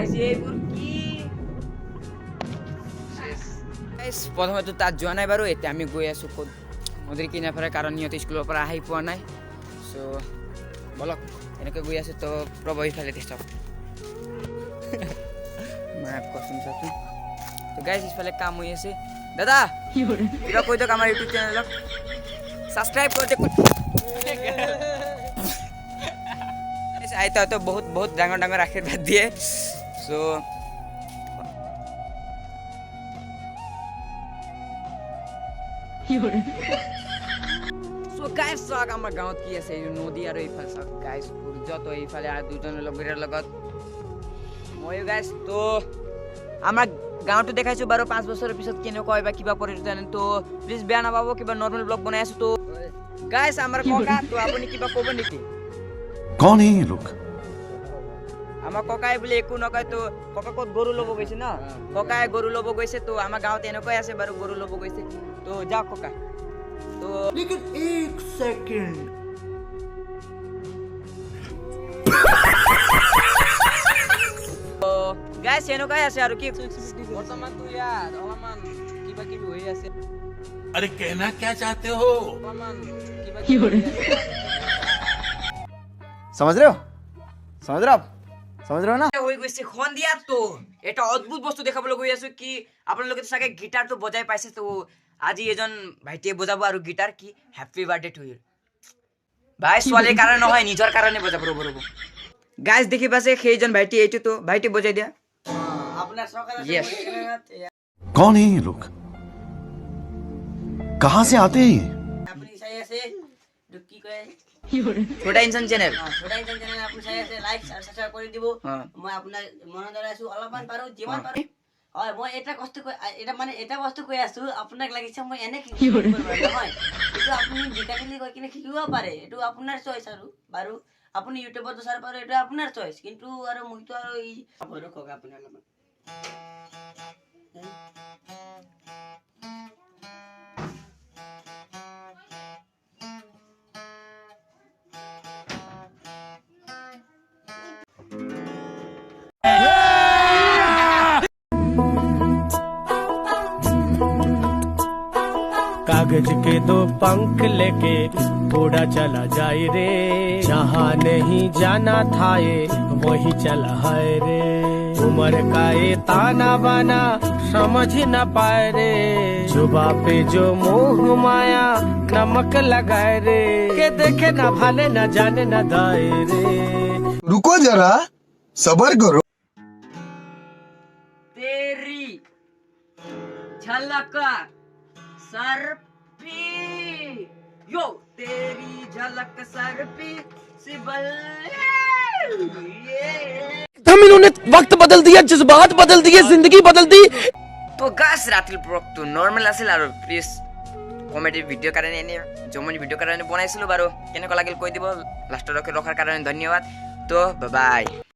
Guys এইবোৰ কি guys প্ৰথমে তো তাত যোৱা নাই বাৰু এতিয়া আমি গৈ আছো ক'ত নদীৰ কিনাৰে কাৰণ নিয়ত স্কুলৰ পৰা আহি পোৱা নাই সো বলক এনেকৈ গৈ আছো তো প্ৰবহি ফালে দিছক মাক কসম সাথে তো গাইস ইফালে কাম হৈ আছে দাদা কিবা কৈ দিয়ক আমাৰ ইউটিউব চেনেলক সাবস্ক্ৰাইব কৰে দেখুন আইতা তো বহুত বহুত ডাঙৰ ডাঙৰ আশীৰ্বাদ দিয়ে সো গাইস সক আমাৰ গাঁৱত কি আছে নদী আৰু এইফালে সক গাইস যত এইফালে আৰু দুজনৰ লগত মই গাইস তো আমাৰ গাঁৱটো দেখাইছো বাৰু 5 বছৰৰ পিছত কেনেকুৱা হয় বা কিবা পৰিৱৰ্তন তো প্লিজ বেয়া নাপাব কিবা নৰ্মেল ব্লগ বনাই আছো তো গাইস আমাৰ ককা তো আপুনি কিবা ক'ব নেকি कौन है ये लोग আমাৰ ককাই বুলি একো নকয় তো ককা ক'ত গৰু ল'ব গৈছে ন ককাই গৰু ল'ব গৈছে তো আমাৰ গাঁৱত এনেকুৱাই আছে বাৰু গৰু ল'ব গৈছে তো যাওক ককা তো लेकिन एक सेकंड গাইস এনেকুৱাই আছে আৰু কি বৰ্তমান তো ইয়াত অলপমান কিবা কিবি হৈ আছে अरे कहना क्या चाहते हो অলপমান কিবা কিবি হৈ আছে समझ रहे हो ना হৈ গৈছে সন্ধিয়া তো এটা অদ্ভুত বস্তু দেখাবলৈ গৈ আছো কি আপোনালোকে চাগে গিটাৰটো বজাই পাইছে তো আজি এজন ভাইটিয়ে বজাব আৰু গিটাৰ কি হ্যাপি বাৰ্থডে টু ইউ ভাই ছোৱালীৰ কাৰণে নহয় নিজৰ কাৰণে বজাব ৰ'ব গাইস দেখি পাইছে সেইজন ভাইটি এইটো তো ভাইটি বজাই দিয়া আপোনাৰ চৰকাৰ আছে Yes. कौन है ये लोग कहाँ से आते हैं ये আপুনি চাই আছে তো কি কয় ছোটা ইনসান চ্যানেল ছোটা ইনসান চেনেল আপুনি চাই আছে লাইক আৰু সাবস্ক্ৰাইব কৰি দিব মই আপোনাৰ মনত জনাইছো অলপমান পাৰো যিমান পাৰো হয় মই এটা বস্তু কৈ আছো আপোনাক লাগিছে মই এনে কি নহয় এইটো আপুনি ডিটেইলি কৈ কিনে শিকিব পাৰে এইটো আপোনাৰ চইচ আৰু বাৰু আপুনি ইউটিউবত চাৰ পাৰে এটা আপোনাৰ চইচ কিন্তু আৰু মইতো আৰু এই ভৰো কক আপুনি অলপমান कागज के दो पंख लेके उड़ा चला जाए रे जहाँ नहीं जाना था ये वही चला है रे उम्र का ये ताना बाना समझ न पाए रे जुबा पे जो मोह माया नमक लगाए रे के देखे न भाले न जाने न दाए रे रुको जरा सबर करो तेरी झलक सर पे यो तेरी झलक सर पे सिबल हम इन्होंने वक्त बदल दिया जज्बात बदल दिए जिंदगी बदल दी তো গাছ ৰাতিৰ ব্লগটো নৰ্মেল আছিল আৰু প্লিজ কমেডি ভিডিঅ' কাৰণে এনে জমনি ভিডিঅ' কাৰণে বনাইছিলোঁ বাৰু কেনেকুৱা লাগিল কৈ দিব লাষ্টত ৰখাৰ কাৰণে ধন্যবাদ তো বাই